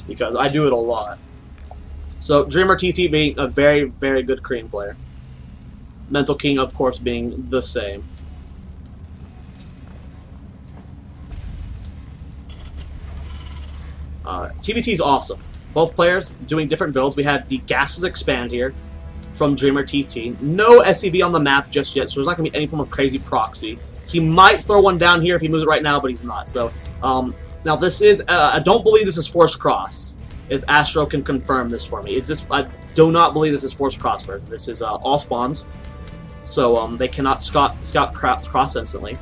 because I do it a lot. So DreamerTT being a very, very good Korean player. MentalKing, of course, being the same. TBT is awesome. Both players doing different builds. We had the Gases Expand here from DreamerTT. No SCV on the map just yet, so there's not going to be any form of crazy proxy. He might throw one down here if he moves it right now, but he's not. So now this is, I don't believe this is Force Cross. If Astro can confirm this for me. Is this, I do not believe this is Force Cross version. This is all spawns. So they cannot scout cross instantly.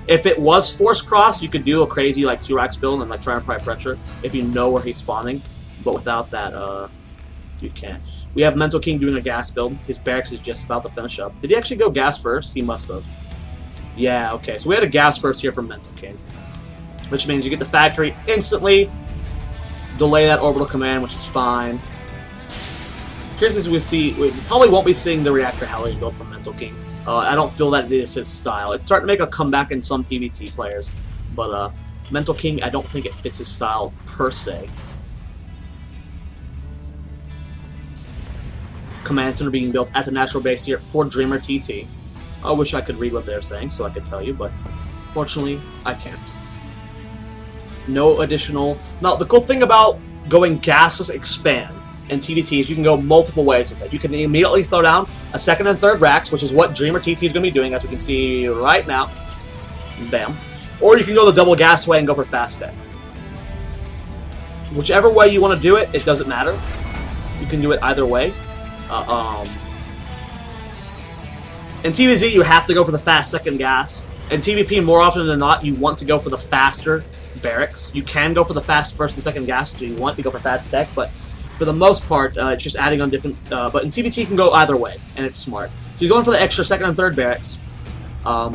If it was Force Cross, you could do a crazy like 2-rax build and like try and apply pressure if you know where he's spawning. But without that, you can't. We have MentalKing doing a gas build. His barracks is just about to finish up. Did he actually go gas first? He must have. Yeah, okay. So we had a gas first here from MentalKing, which means you get the factory instantly. Delay that orbital command, which is fine. Here's as we probably won't be seeing the reactor Hellion build from MentalKing. I don't feel that it is his style. It's starting to make a comeback in some TBT players, but MentalKing, I don't think it fits his style per se. Command center being built at the natural base here for DreamerTT. I wish I could read what they're saying so I could tell you, but fortunately, I can't. No additional... Now, the cool thing about going Gases Expand in TBT is you can go multiple ways with it. You can immediately throw down a second and third racks, which is what DreamerTT is going to be doing, as we can see right now. Bam. Or you can go the double gas way and go for fast tech. Whichever way you want to do it, it doesn't matter. You can do it either way. In TVZ, you have to go for the fast second gas. In TVP, more often than not, you want to go for the faster barracks. You can go for the fast first and second gas, so you want to go for fast tech, but for the most part, it's just adding on different... but in TBT, you can go either way, and it's smart. So you're going for the extra second and third barracks.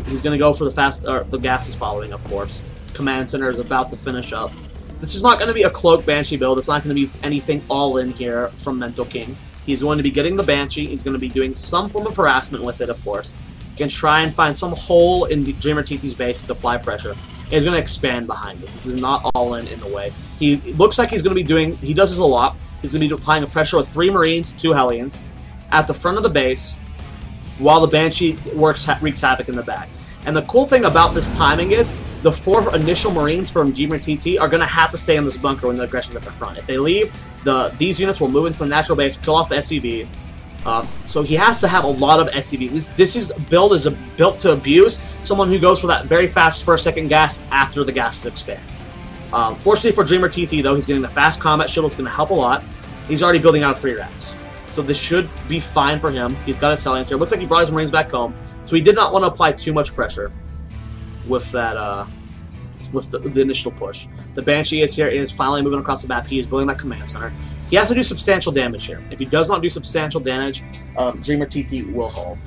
He's going to go for the fast... or the gas is following, of course. Command center is about to finish up. This is not going to be a Cloak Banshee build. It's not going to be anything all-in here from MentalKing. He's going to be getting the Banshee. He's going to be doing some form of harassment with it, of course. He can try and find some hole in DreamerTT's base to apply pressure. And he's going to expand behind this. This is not all-in the way. He looks like he's going to be doing... He does this a lot. He's going to be applying a pressure with 3 Marines, 2 Hellions, at the front of the base, while the Banshee wreaks havoc in the back. And the cool thing about this timing is, the 4 initial Marines from DreamerTT are going to have to stay in this bunker when the aggression is at the front. If they leave, these units will move into the natural base, kill off the SCVs. So he has to have a lot of SCVs. This build is built to abuse someone who goes for that very fast first, second gas after the gases expand. Fortunately for DreamerTT, though, he's getting the fast combat shuttle. It's going to help a lot. He's already building out 3 racks. So this should be fine for him. He's got his Hellions here. Looks like he brought his Marines back home. So he did not want to apply too much pressure with that, with the initial push. The Banshee is here. It is finally moving across the map. He is building that command center. He has to do substantial damage here. If he does not do substantial damage, DreamerTT will haul.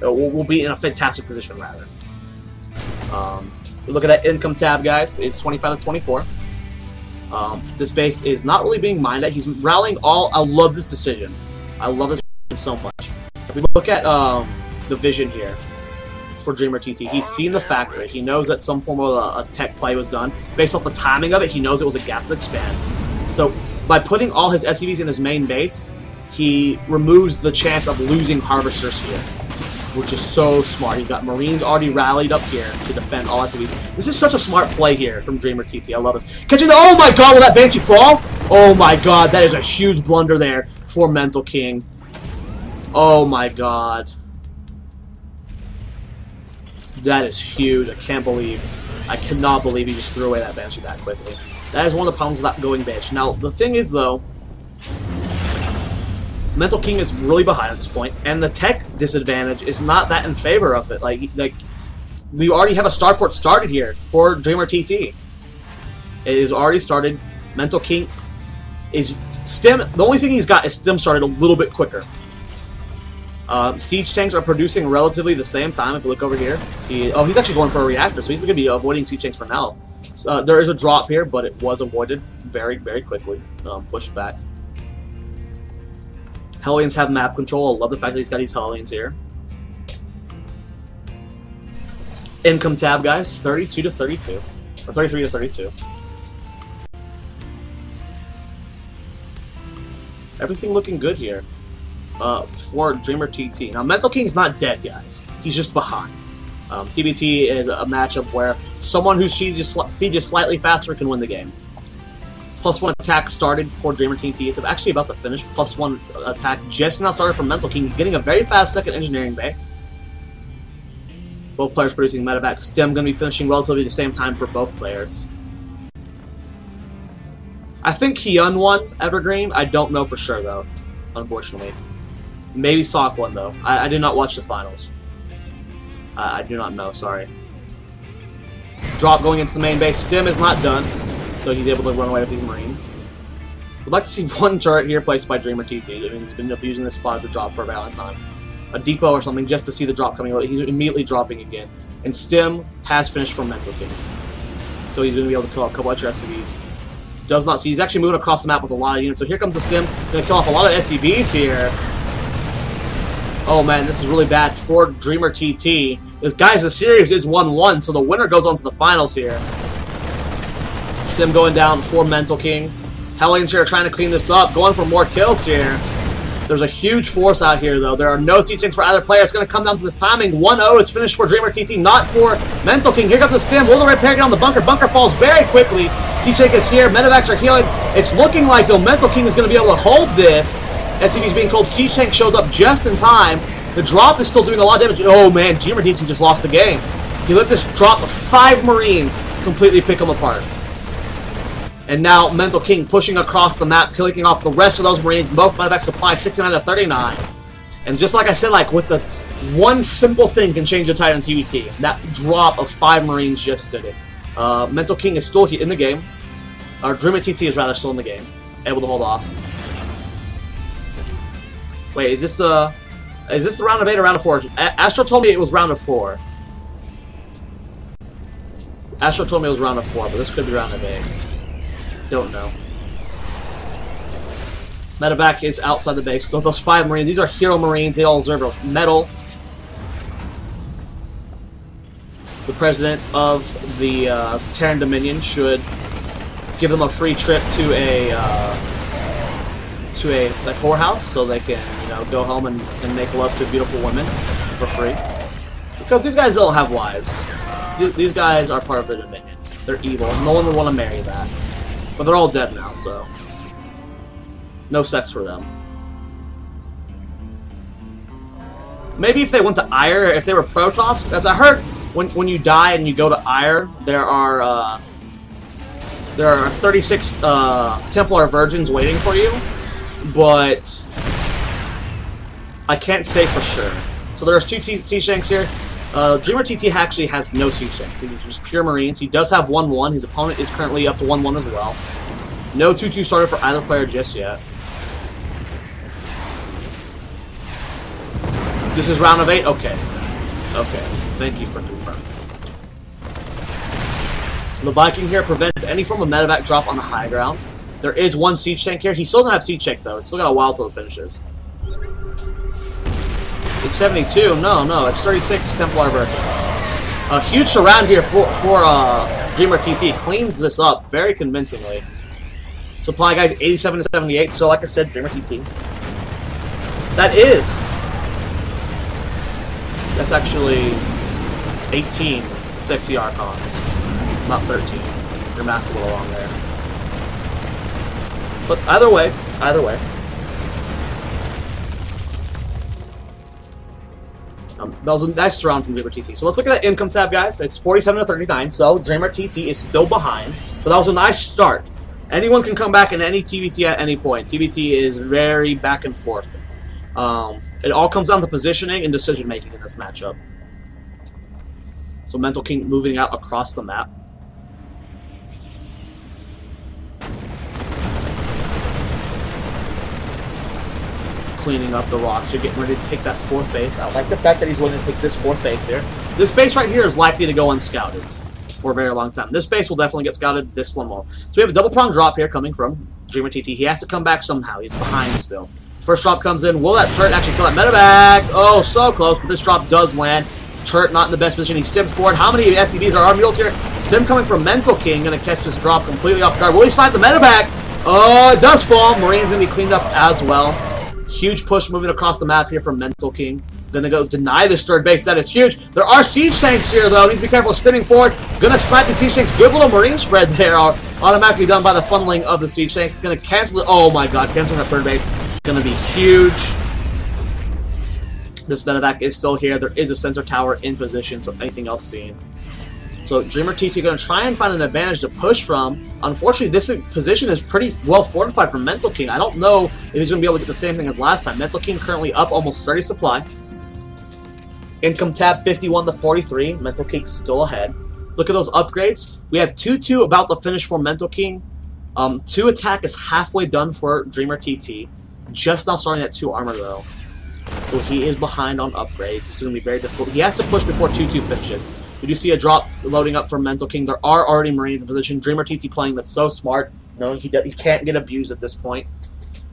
Will be in a fantastic position, rather. Look at that income tab, guys. It's 25 to 24. This base is not really being mined at. He's rallying all... I love this decision. I love this so much. If we look at the vision here for DreamerTT, he's seen the factory. He knows that some form of a tech play was done. Based off the timing of it, he knows it was a gas expand. So by putting all his SCVs in his main base, he removes the chance of losing harvesters here, which is so smart. He's got Marines already rallied up here to defend all SCVs. This is such a smart play here from DreamerTT. I love this. Catching the... Oh my god, will that Banshee fall? Oh my god, that is a huge blunder there for MentalKing. Oh my god. That is huge. I cannot believe he just threw away that Banshee that quickly. That is one of the problems with that going Banshee. Now, the thing is, though, MentalKing is really behind at this point, and the tech disadvantage is not that in favor of it. Like we already have a starport started here for DreamerTT. It is already started. MentalKing is stem. The only thing he's got is stem started a little bit quicker. Siege tanks are producing relatively the same time. If you look over here, he's actually going for a reactor, so he's going to be avoiding siege tanks for now. There is a drop here, but it was avoided very, very quickly. Pushed back. Hellions have map control. I love the fact that he's got these Hellions here. Income tab, guys, 32 to 32, or 33 to 32. everything looking good here for DreamerTT. Now, MentalKing's not dead, guys. He's just behind. TBT is a matchup where someone who sieges slightly faster can win the game. +1 attack started for DreamerTT. It's actually about to finish. +1 attack just now started from MentalKing, getting a very fast second engineering bay. Both players producing medevac. Stem going to be finishing relatively the same time for both players. I think Hyun won Evergreen. I don't know for sure, though, unfortunately. Maybe Sok won, though. I did not watch the finals. I do not know, sorry. Drop going into the main base. Stem is not done, so he's able to run away with these Marines. Would like to see one turret here placed by DreamerTT. I mean, he's been using this spot as a drop for a very long time. A depot or something just to see the drop coming. He's immediately dropping again. And Stem has finished from MentalKing. So he's going to be able to kill a couple extra SCVs. Does not see. He's actually moving across the map with a lot of units. So here comes the Stem. Going to kill off a lot of SCVs here. Oh man, this is really bad for DreamerTT. This guys, the series is 1-1, so the winner goes on to the finals here. Stem going down for MentalKing. Hellions here are trying to clean this up, going for more kills here. There's a huge force out here, though. There are no C-Chinks for either player. It's going to come down to this timing. 1-0 is finished for DreamerTT, not for MentalKing. Here comes the Stem. Will the repair get on the bunker? Bunker falls very quickly. C-Chink is here. Medevacs are healing. It's looking like, though, MentalKing is going to be able to hold this. SCV's being cold. C-Chink shows up just in time. The drop is still doing a lot of damage. Oh, man. DreamerTT just lost the game. He let this drop of 5 Marines completely pick him apart. And now MentalKing pushing across the map, killing off the rest of those Marines. Both medevac supply 69 to 39. And just like I said, like with the one simple thing can change the tide on TBT. That drop of 5 Marines just did it. MentalKing is still in the game. Or DreamerTT is rather still in the game, able to hold off. Wait, is this the round of 8 or round of 4? Astro told me it was round of 4. Astro told me it was round of 4, but this could be round of 8. Don't know. Medevac is outside the base. So those 5 Marines, these are hero Marines. They all deserve a medal. The president of the Terran Dominion should give them a free trip to a whorehouse so they can, you know, go home and make love to beautiful women for free. Because these guys don't have wives. These guys are part of the Dominion. They're evil. No one would want to marry that. But they're all dead now, so no sex for them. Maybe if they went to Ire, if they were Protoss, as I heard, when you die and you go to Ire, there are 36 Templar virgins waiting for you, but I can't say for sure. So there's 2 C-Shanks here. DreamerTT actually has no C-Shanks. He's just pure Marines. He does have 1-1. His opponent is currently up to 1-1 as well. No 2-2 started for either player just yet. This is round of 8? Okay. Okay. Thank you for confirming. The Viking here prevents any form of medevac drop on the high ground. There is 1 C-Shank here. He still doesn't have C-Shank, though. It's still got a while till it finishes. It's 72. No, it's 36 Templar virgins. A huge surround here for DreamerTT. Cleans this up very convincingly. Supply guys 87 to 78. So like I said, DreamerTT. That's actually 18 sexy Archons, not 13. Your math's a little wrong there. But either way. That was a nice surround from DreamerTT. So let's look at that income tab, guys. It's 47 to 39, so DreamerTT is still behind. But that was a nice start. Anyone can come back in any TBT at any point. TBT is very back and forth. It all comes down to positioning and decision-making in this matchup. So MentalKing moving out across the map. Cleaning up the rocks here, getting ready to take that 4th base. I like the fact that he's willing to take this 4th base here. This base right here is likely to go unscouted for a very long time. This base will definitely get scouted, this one won't. So we have a double prong drop here coming from DreamerTT. He has to come back somehow. He's behind still. First drop comes in. Will that turret actually kill that medevac? Oh, so close, but this drop does land. Turret not in the best position. He stems forward. How many SCVs are our mules here? Stem coming from MentalKing, going to catch this drop completely off guard. Will he slide the medevac? Oh, it does fall. Marine's going to be cleaned up as well. Huge push moving across the map here from MentalKing. Gonna go deny this third base. That is huge. There are siege tanks here, though. Needs to be careful. Spinning forward. Gonna snipe the siege tanks. Good little Marine spread there. Automatically done by the funneling of the siege tanks. Gonna cancel it. Oh my god. Canceling the third base. Gonna be huge. This medevac is still here. There is a sensor tower in position, so anything else seen. So DreamerTT going to try and find an advantage to push from. Unfortunately, this position is pretty well fortified from MentalKing. I don't know if he's going to be able to get the same thing as last time. MentalKing currently up almost 30 supply. Income tab 51 to 43. MentalKing still ahead. Look at those upgrades. We have 2-2 about to finish for MentalKing. 2 attack is halfway done for DreamerTT. Just now starting at 2 armor though. So he is behind on upgrades. This is going to be very difficult. He has to push before 2-2 finishes. We do see a drop loading up from MentalKing. There are already Marines in position. DreamerTT playing that's so smart. No, he can't get abused at this point.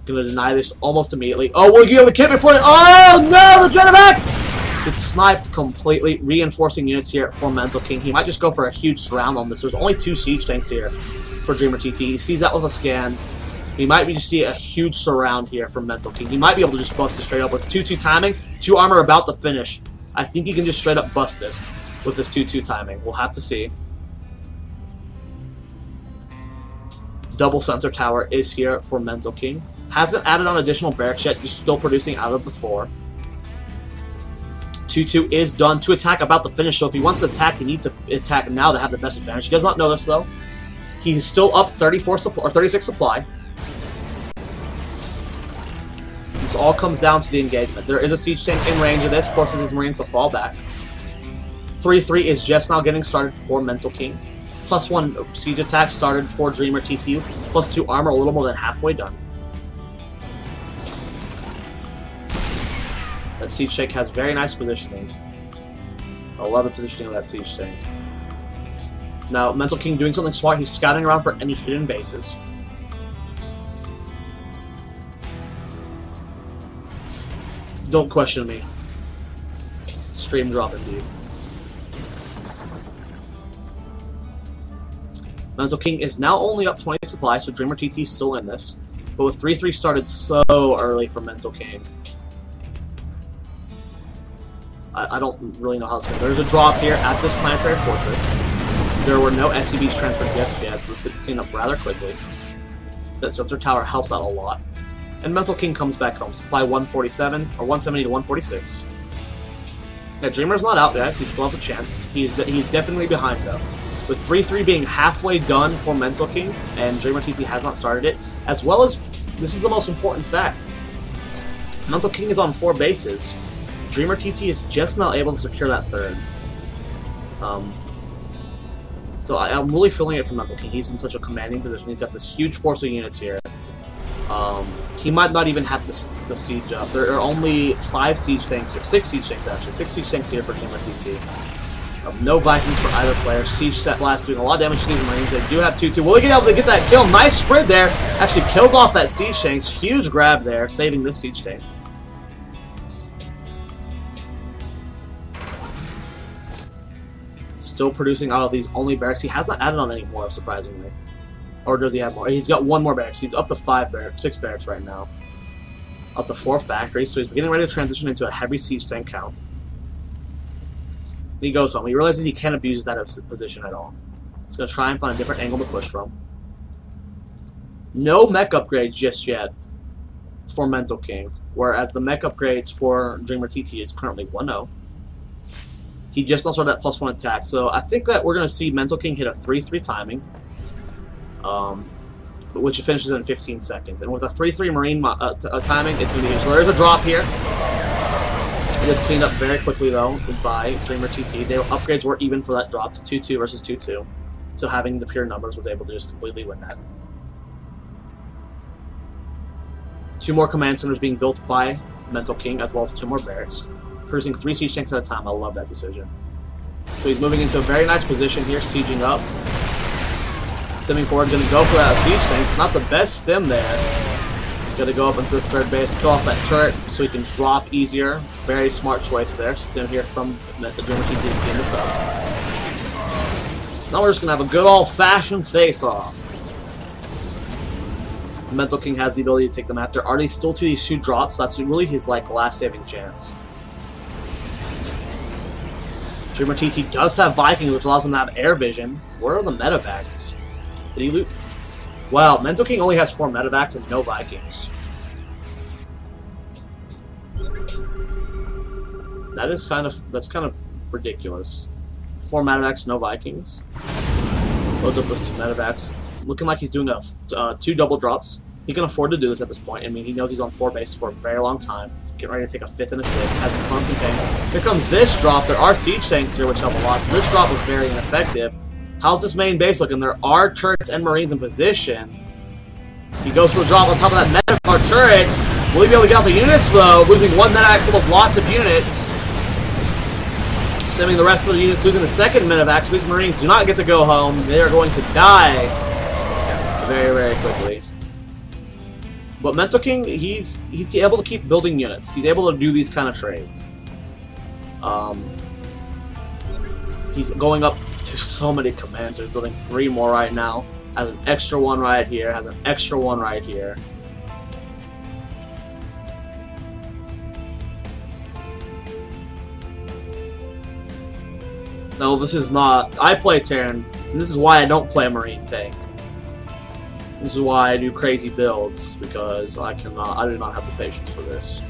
Gonna deny this almost immediately. Oh, will you be able to kill before it? Oh no, the medevac! It's sniped completely, reinforcing units here for MentalKing. He might just go for a huge surround on this. There's only 2 siege tanks here for DreamerTT. He sees that with a scan. He might be just see a huge surround here from MentalKing. He might be able to just bust it straight up with 2-2 timing. 2 armor about to finish. I think he can just straight up bust this with this 2-2 timing. We'll have to see. Double sensor tower is here for MentalKing. Hasn't added on additional barracks yet, just still producing out of the 4. 2-2 is done. 2 attack about to finish, so if he wants to attack, he needs to attack now to have the best advantage. He does not know this though. He's still up 36 supply. This all comes down to the engagement. There is a siege tank in range of this, forces his Marines to fall back. 3-3 is just now getting started for MentalKing. +1 siege attack started for DreamerTT. +2 armor, a little more than halfway done. That siege tank has very nice positioning. I love the positioning of that siege tank. Now, MentalKing doing something smart. He's scouting around for any hidden bases. Don't question me. Stream drop indeed. MentalKing is now only up 20 supply, so DreamerTT is still in this. But with 3-3 started so early for MentalKing. I don't really know how it's going to go. There's a drop here at this planetary fortress. There were no SCVs transferred just yet, so let's get to clean up rather quickly. That sensor tower helps out a lot. And MentalKing comes back home. Supply 147, or 170 to 146. Yeah, Dreamer's not out, guys. He still has a chance. He's definitely behind, though. With 3-3 being halfway done for MentalKing, and DreamerTT has not started it, as well as, this is the most important fact, MentalKing is on 4 bases. DreamerTT is just not able to secure that 3rd. So I'm really feeling it from MentalKing. He's in such a commanding position. He's got this huge force of units here. He might not even have the siege up. There are only 5 siege tanks here. 6 siege tanks, actually. 6 siege tanks here for DreamerTT. No Vikings for either player. Siege set blast doing a lot of damage to these Marines. They do have 2-2. Will he get able to get that kill? Nice spread there. Actually kills off that siege tank. Huge grab there, saving this siege tank. Still producing out of these only barracks. He hasn't added on any more, surprisingly. Or does he have more? He's got 1 more barracks. He's up to 6 barracks right now. Up to 4 factories. So he's getting ready to transition into a heavy siege tank count. And he goes home. He realizes he can't abuse that position at all. He's going to try and find a different angle to push from. No mech upgrades just yet for MentalKing, whereas the mech upgrades for DreamerTT is currently 1-0. He just also had that +1 attack, so I think that we're going to see MentalKing hit a 3-3 timing, which finishes in 15 seconds. And with a 3-3 Marine timing, it's going to be huge. So there's a drop here. It is cleaned up very quickly, though, by DreamerTT. Their upgrades were even for that drop, 2-2 versus 2-2. So having the pure numbers was able to just completely win that. 2 more command centers being built by MentalKing, as well as 2 more barracks. Producing 3 siege tanks at a time. I love that decision. So he's moving into a very nice position here, sieging up. Stemming forward, going to go for that siege tank. Not the best stem there. He's going to go up into this 3rd base, kill off that turret so he can drop easier. Very smart choice there. Stem here from the DreamerTT to clean this up. Now we're just going to have a good old-fashioned face-off. MentalKing has the ability to take the map. There are still these two drops, so that's really his like last saving chance. DreamerTT does have Viking, which allows him to have air vision. Where are the medevacs? Did he loot? Wow, MentalKing only has 4 medevacs and no Vikings. That's kind of ridiculous. 4 medevacs, no Vikings. Loads up those 2 medevacs. Looking like he's doing 2 double drops. He can afford to do this at this point. I mean, he knows he's on 4 bases for a very long time. Getting ready to take a 5th and a 6th. Has the front contained. Here comes this drop. There are siege tanks here, which help a lot. So this drop was very ineffective. How's this main base looking? There are turrets and marines in position. He goes for the drop on top of that medevac turret. Will he be able to get out the units, though? Losing 1 medevac full of lots of units. Simming the rest of the units, losing the 2nd medevac. So these marines do not get to go home. They are going to die very, very quickly. But MentalKing, he's able to keep building units. He's able to do these kind of trades. He's going up to so many commands. He's building 3 more right now. Has an extra 1 right here. Has an extra 1 right here. No, this is not. I play Terran, and this is why I don't play a Marine tank. This is why I do crazy builds, because I do not have the patience for this.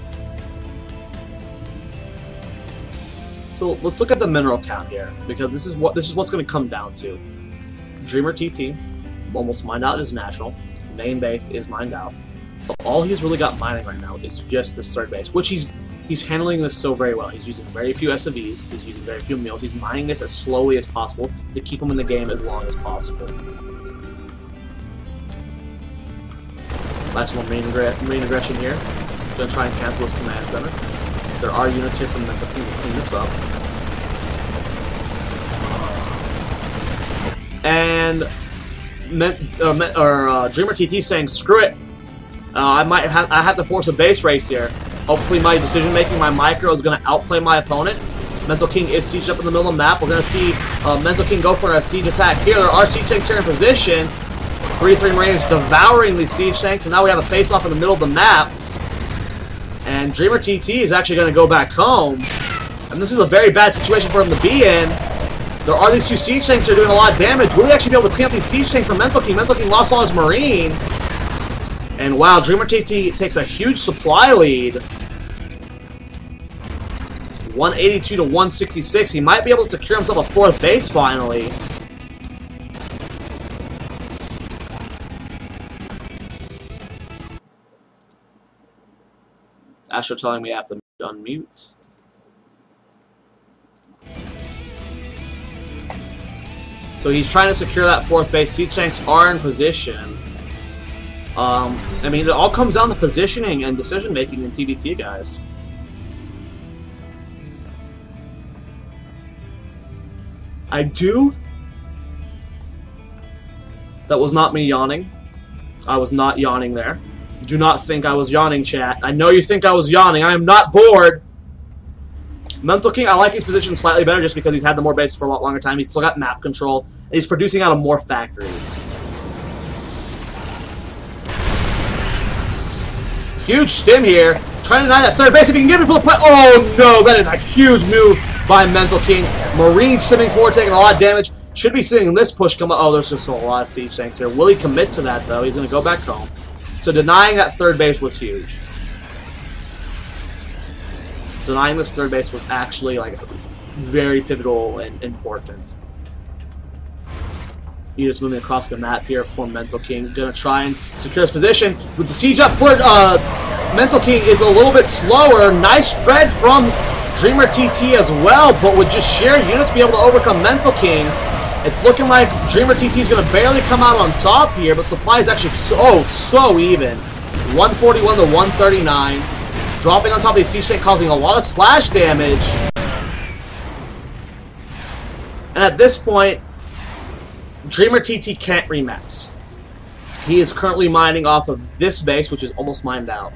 So let's look at the mineral count here, because this is what's going to come down to. DreamerTT, almost mined out is national. Main base is mined out. So all he's really got mining right now is just this 3rd base, which he's handling this so very well. He's using very few SOVs, he's using very few mills, he's mining this as slowly as possible to keep him in the game as long as possible. Last one, marine aggression here. Gonna try and cancel this command center. There are units here from MentalKing to clean this up. And DreamerTT saying, screw it. I have to force a base race here. Hopefully my decision making, my micro, is going to outplay my opponent. MentalKing is sieged up in the middle of the map. We're going to see MentalKing go for a siege attack here. There are siege tanks here in position. 3-3 Marines devouring these siege tanks, and now we have a face-off in the middle of the map. And DreamerTT is actually going to go back home. And this is a very bad situation for him to be in. There are these 2 siege tanks here doing a lot of damage. Will he actually be able to clean up these siege tanks from MentalKing? MentalKing lost all his Marines. And wow, DreamerTT takes a huge supply lead. 182 to 166. He might be able to secure himself a 4th base finally. Astro telling me I have to unmute. So he's trying to secure that 4th base. Siege tanks are in position. I mean, it all comes down to positioning and decision making in TVT, guys. That was not me yawning. I was not yawning there. Do not think I was yawning, chat. I know you think I was yawning. I am not bored. MentalKing, I like his position slightly better just because he's had the more bases for a lot longer time. He's still got map control, and he's producing out of more factories. Huge stim here. Trying to deny that 3rd base if he can get it for the play. Oh no, that is a huge move by MentalKing. Marines simming forward, taking a lot of damage. Should be seeing this push come up. Oh, there's just a lot of siege tanks here. Will he commit to that, though? He's going to go back home. So denying that 3rd base was huge. Denying this 3rd base was actually like very pivotal and important. Units moving across the map here for MentalKing. Gonna try and secure his position with the siege up. MentalKing is a little bit slower. Nice spread from DreamerTT as well, but with just sheer units be able to overcome MentalKing. It's looking like DreamerTT is going to barely come out on top here, but supply is actually so even. 141 to 139. Dropping on top of these siege tanks, causing a lot of splash damage. And at this point, DreamerTT can't remax. He is currently mining off of this base, which is almost mined out.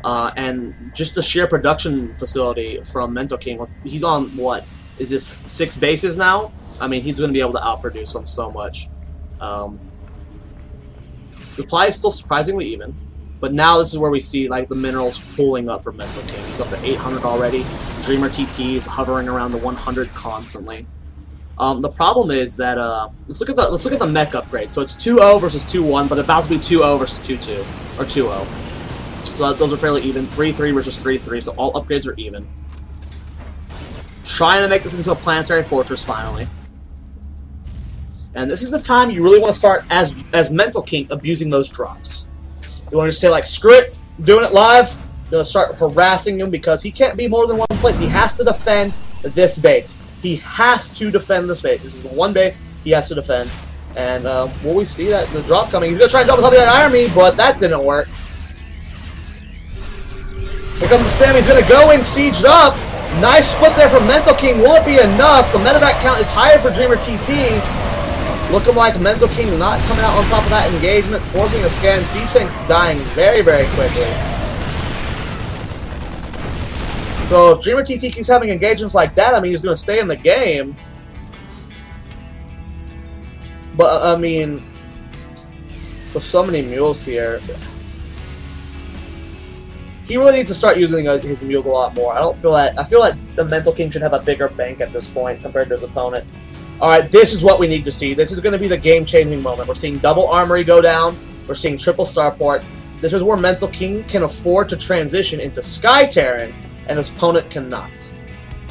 And just the sheer production facility from MentalKing, he's on, what, is this 6 bases now? I mean, he's going to be able to outproduce them so much. Supply is still surprisingly even, but now this is where we see like the minerals pulling up for MentalKing. He's up to 800 already. DreamerTT is hovering around the 100 constantly. The problem is that let's look at the mech upgrade. So it's 2-0 versus 2-1, but about to be 2-0 versus 2-2 or 2-0. So those are fairly even. 3-3 versus 3-3. So all upgrades are even. Trying to make this into a planetary fortress finally. And this is the time you really want to start as MentalKing abusing those drops. You want to say like, screw it, doing it live. You're going to start harassing him because he can't be more than one place. He has to defend this base. He has to defend this base. This is one base he has to defend. And will we see that the drop coming? He's going to try and double top that Iron Me, but that didn't work. Here comes the stem. He's going to go in, sieged up. Nice split there from MentalKing. Will it be enough? The medevac count is higher for DreamerTT. Looking like MentalKing not coming out on top of that engagement, forcing a scan. Siege Tank's dying very, very quickly. So if DreamerTT keeps having engagements like that, I mean, he's going to stay in the game. But, I mean, with so many mules here, he really needs to start using his mules a lot more. I feel like the MentalKing should have a bigger bank at this point compared to his opponent. Alright, this is what we need to see. This is going to be the game-changing moment. We're seeing double armory go down. We're seeing triple starport. This is where MentalKing can afford to transition into Sky Terran, and his opponent cannot.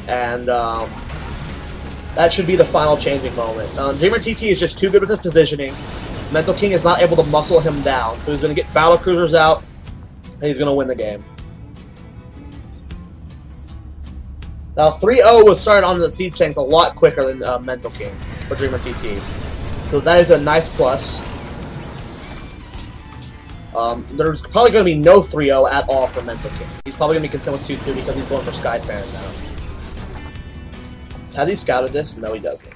And that should be the final changing moment. DreamerTT is just too good with his positioning. MentalKing is not able to muscle him down, so he's going to get battle cruisers out, and he's going to win the game. Now, 3-0 was started on the Siege Tanks a lot quicker than MentalKing for DreamerTT. So that is a nice plus. There's probably going to be no 3-0 at all for MentalKing. He's probably going to be content with 2-2 because he's going for Sky Terran now. Has he scouted this? No, he doesn't.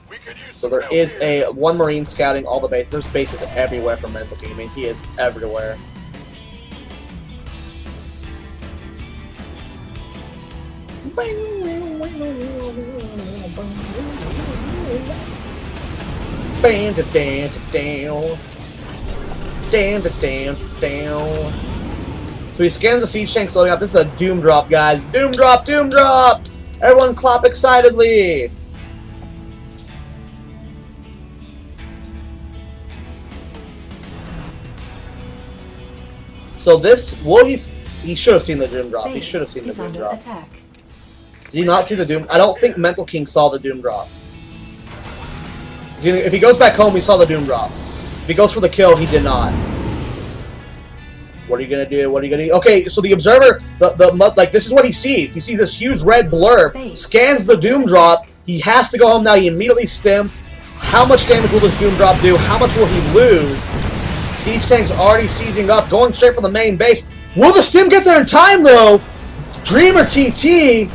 So there is one Marine scouting all the bases. There's bases everywhere for MentalKing. I mean, he is everywhere. So he scans the siege tanks loading up. This is a doom drop, guys. Doom drop, doom drop! Everyone clap excitedly! So this, well, he should have seen the doom drop. He should have seen the doom drop. Attack. Did he not see the doom? I don't think MentalKing saw the doom drop. If he goes back home, he saw the doom drop. If he goes for the kill, he did not. What are you gonna do? What are you gonna do? Okay, so the observer, like this is what he sees. He sees this huge red blurb, scans the doom drop. He has to go home now. He immediately stims. How much damage will this doom drop do? How much will he lose? Siege tank's already sieging up, going straight for the main base. Will the stim get there in time though? DreamerTT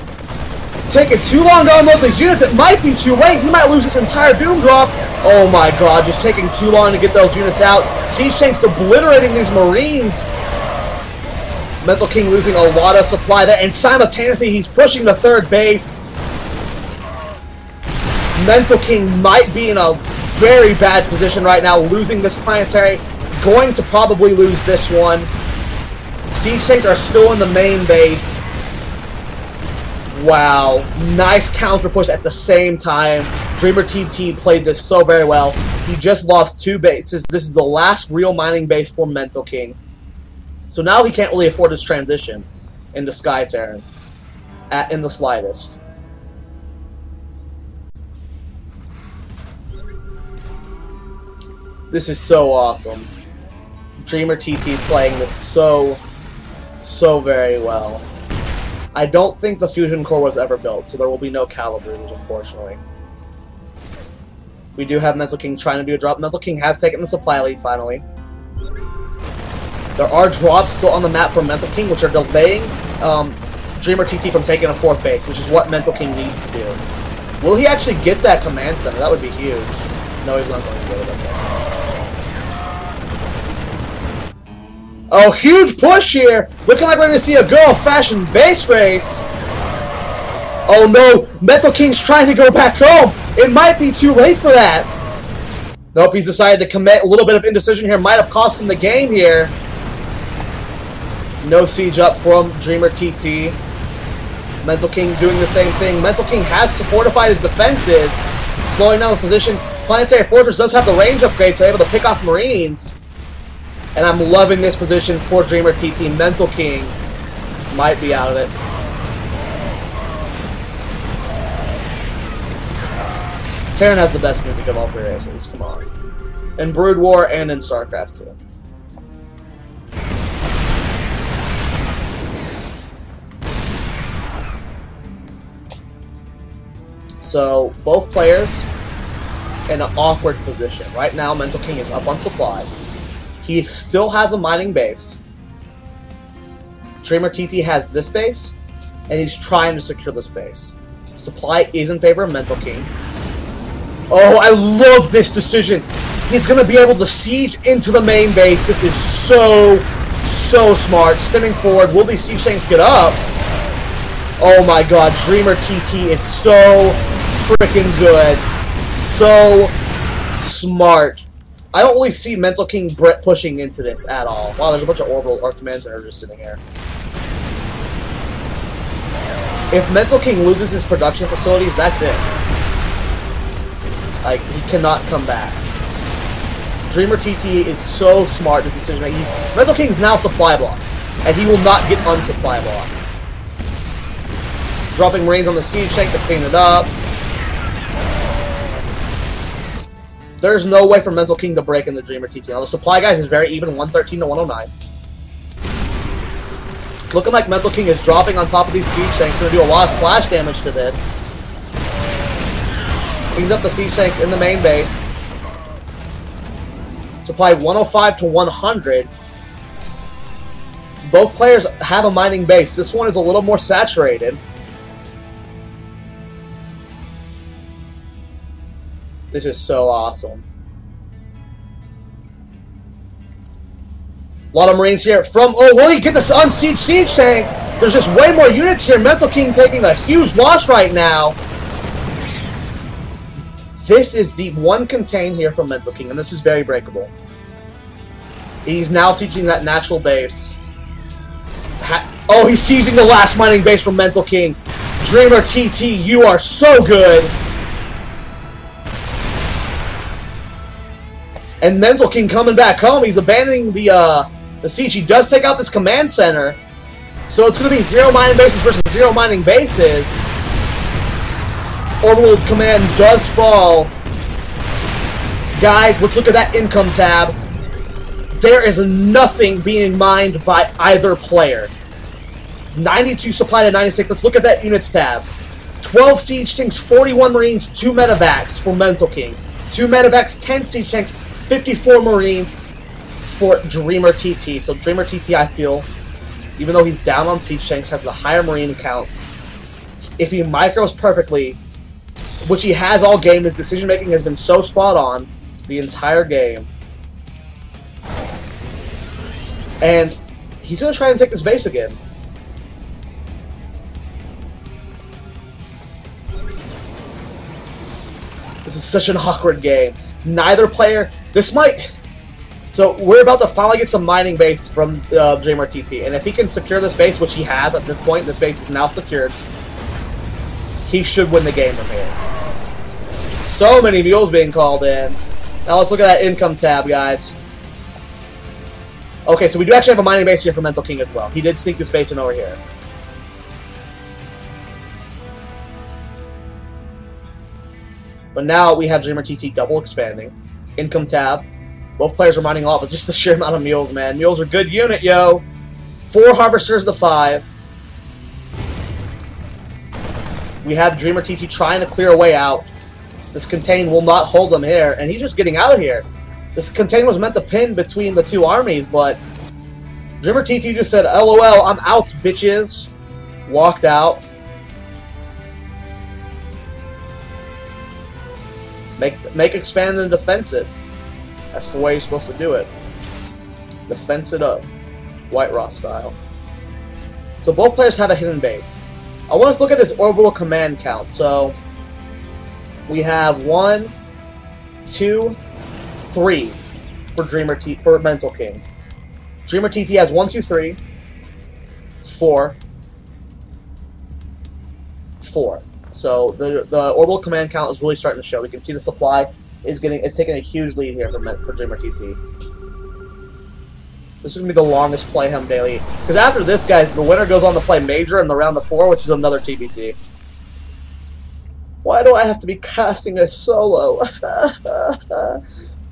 taking too long to unload these units. It might be too late. He might lose this entire doom drop. Oh my god, just taking too long to get those units out. Siege tank's obliterating these Marines. MentalKing losing a lot of supply there, and simultaneously he's pushing the third base. MentalKing might be in a very bad position right now, losing this planetary. Going to probably lose this one. Siege tanks are still in the main base. Wow, nice counter push at the same time. DreamerTT played this so very well. He just lost 2 bases. This is the last real mining base for MentalKing. So now he can't really afford his transition into Sky Terran in the slightest. This is so awesome. DreamerTT playing this so very well. I don't think the fusion core was ever built, so there will be no calibrators, unfortunately. We do have MentalKing trying to do a drop. MentalKing has taken the supply lead, finally. There are drops still on the map for MentalKing, which are delaying DreamerTT from taking a 4th base, which is what MentalKing needs to do. Will he actually get that command center? That would be huge. No, he's not going to get it. Okay. Oh, huge push here! Looking like we're going to see a good old-fashioned base race. Oh no, MentalKing's trying to go back home. It might be too late for that. Nope, he's decided to commit. A little bit of indecision here might have cost him the game here. No siege up from DreamerTT. MentalKing doing the same thing. MentalKing has fortified his defenses, slowing down his position. Planetary Fortress does have the range upgrade, so able to pick off Marines. And I'm loving this position for DreamerTT. MentalKing might be out of it. Terran has the best music of all three races, come on. In Brood War and in StarCraft 2. So, both players in an awkward position. Right now, MentalKing is up on supply. He still has a mining base. DreamerTT has this base, and he's trying to secure this base. Supply is in favor of MentalKing. Oh, I love this decision. He's going to be able to siege into the main base. This is so smart. Stemming forward. Will these siege tanks get up? Oh my god, DreamerTT is so freaking good. So smart. I don't really see MentalKing pushing into this at all. Wow, there's a bunch of orbital or commands that are just sitting here. If MentalKing loses his production facilities, that's it. Like, he cannot come back. DreamerTT is so smart, this decision making. MentalKing's now supply block, and he will not get unsupply block. Dropping Marines on the siege tank to clean it up. There's no way for MentalKing to break into DreamerTT. Now, the supply guys is very even, 113 to 109. Looking like MentalKing is dropping on top of these siege tanks. Going to do a lot of splash damage to this. Cleans up the siege tanks in the main base. Supply 105 to 100. Both players have a mining base. This one is a little more saturated. This is so awesome. A lot of Marines here from... Oh, will he get this unsieged siege tanks? There's just way more units here. MentalKing taking a huge loss right now. This is the one contain here from MentalKing, and this is very breakable. He's now sieging that natural base. Oh, he's sieging the last mining base from MentalKing. DreamerTT, you are so good. And MentalKing coming back home. He's abandoning the siege. He does take out this command center. So it's going to be 0 mining bases versus 0 mining bases. Orbital command does fall. Guys, let's look at that income tab. There is nothing being mined by either player. 92 supply to 96. Let's look at that units tab. 12 siege tanks, 41 Marines, 2 medevacs for MentalKing. 2 medevacs, 10 siege tanks, 54 Marines for DreamerTT. So DreamerTT, I feel, even though he's down on siege tanks, has the higher Marine count. If he micros perfectly, which he has all game, his decision making has been so spot on the entire game. And he's going to try and take this base again. This is such an awkward game. Neither player... This might... So, we're about to finally get some mining base from DreamerTT. And if he can secure this base, which he has at this point, this base is now secured, he should win the game from here. So many mules being called in. Now let's look at that income tab, guys. Okay, so we do actually have a mining base here for MentalKing as well. He did sneak this base in over here. But now we have DreamerTT double expanding. Income tab. Both players are mining a lot, but just the sheer amount of mules, man. Mules are a good unit, yo. 4 harvesters to 5. We have DreamerTT trying to clear a way out. This contain will not hold them here, and he's just getting out of here. This contain was meant to pin between the two armies, but DreamerTT just said, LOL, I'm out, bitches. Walked out. Make expand and defense it. That's the way you're supposed to do it. Defense it up. White Raw style. So both players have a hidden base. I want us to look at this orbital command count. So we have 1, 2, 3 for MentalKing. DreamerTT has 1, 2, 3, 4, 4. So the orbital command count is really starting to show. We can see the supply is taking a huge lead here for DreamerTT. This is going to be the longest play him daily. Because after this, guys, the winner goes on to play Major in the round of 4, which is another TBT. Why do I have to be casting a solo?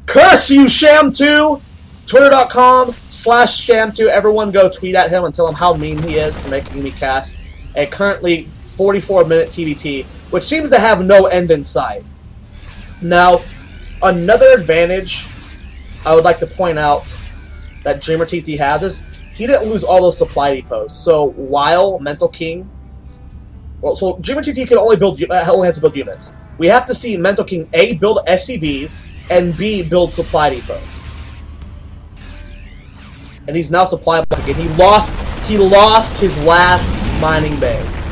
Curse you, Sham2! Twitter.com/Sham2. Everyone go tweet at him and tell him how mean he is for making me cast a currently 44-minute TBT, which seems to have no end in sight. Now, another advantage I would like to point out that DreamerTT has is he didn't lose all those supply depots. So while MentalKing, so DreamerTT can only has to build units. We have to see MentalKing A, build SCVs, and B, build supply depots. And he's now supply blocking. He lost his last mining base.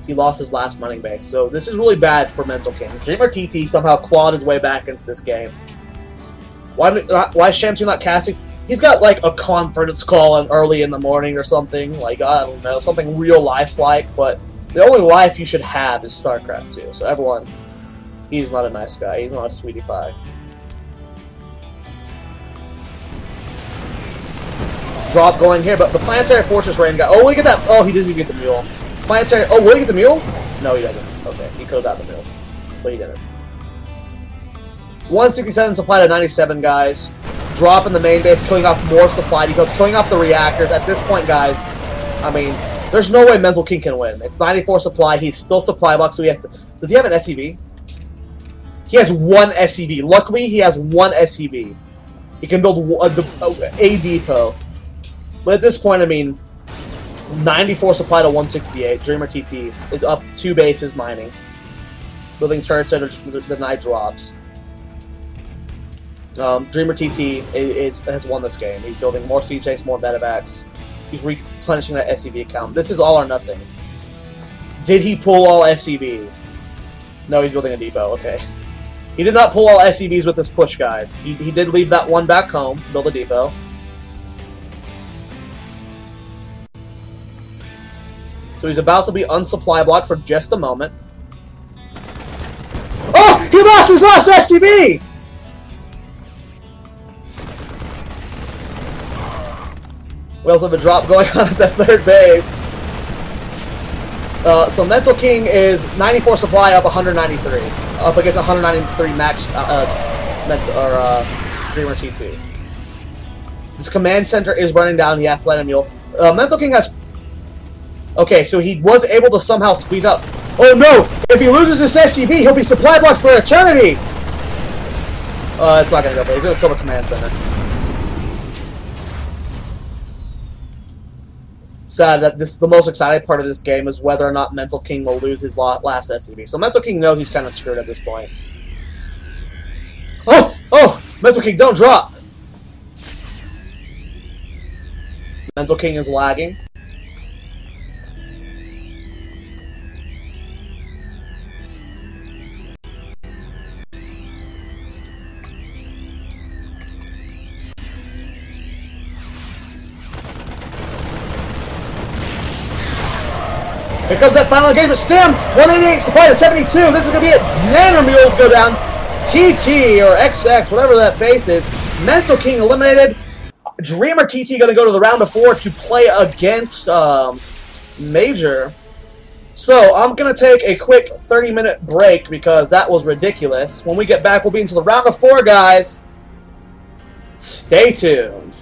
He lost his last mining base. So this is really bad for MentalKing. DreamerTT somehow clawed his way back into this game. Why is Sham2 not casting? He's got like a conference call early in the morning or something. Like, I don't know, something real life-like. But the only life you should have is StarCraft 2. So everyone, he's not a nice guy. He's not a sweetie pie. Drop going here, but the Planetary Fortress Rain guy. Oh, look at that. Oh, he didn't even get the mule. Planetary. Oh, will he get the mule? No, he doesn't. Okay, he could have got the mule, but he didn't. 167 supply to 97, guys. Drop in the main base, killing off more supply depots, killing off the reactors. At this point, guys, I mean, there's no way MentalKing can win. It's 94 supply. He's still supply box, so he has to. Does he have an SCV? He has 1 SCV. Luckily, he has 1 SCV. He can build a depot. But at this point, I mean, 94 supply to 168. DreamerTT is up 2 bases mining. Building turrets that are denied drops. DreamerTT has won this game. He's building more siege tanks, more medevacs. He's replenishing that SCV count. This is all or nothing. Did he pull all SCVs? No, he's building a depot. Okay. He did not pull all SCVs with this push, guys. He did leave that one back home to build a depot. So he's about to be unsupply blocked for just a moment. Oh! He lost his last SCV! We also have a drop going on at the 3rd base. So MentalKing is 94 supply up 193. Up against 193 max DreamerTT. This command center is running down. He has to light a mule. MentalKing has... Okay, so he was able to somehow squeeze out... Oh no! If he loses this SCV, he'll be supply blocked for eternity! It's not gonna go, but he's gonna kill the command center. Sad that the most exciting part of this game is whether or not MentalKing will lose his last SCV. So MentalKing knows he's kind of screwed at this point. Oh! Oh! MentalKing, don't drop! MentalKing is lagging. Here comes that final engagement. Stem! 188 supply to 72. This is going to be it. Nanomules go down. TT or XX, whatever that base is. MentalKing eliminated. DreamerTT going to go to the round of 4 to play against Major. So I'm going to take a quick 30-minute break because that was ridiculous. When we get back, we'll be into the round of 4, guys. Stay tuned.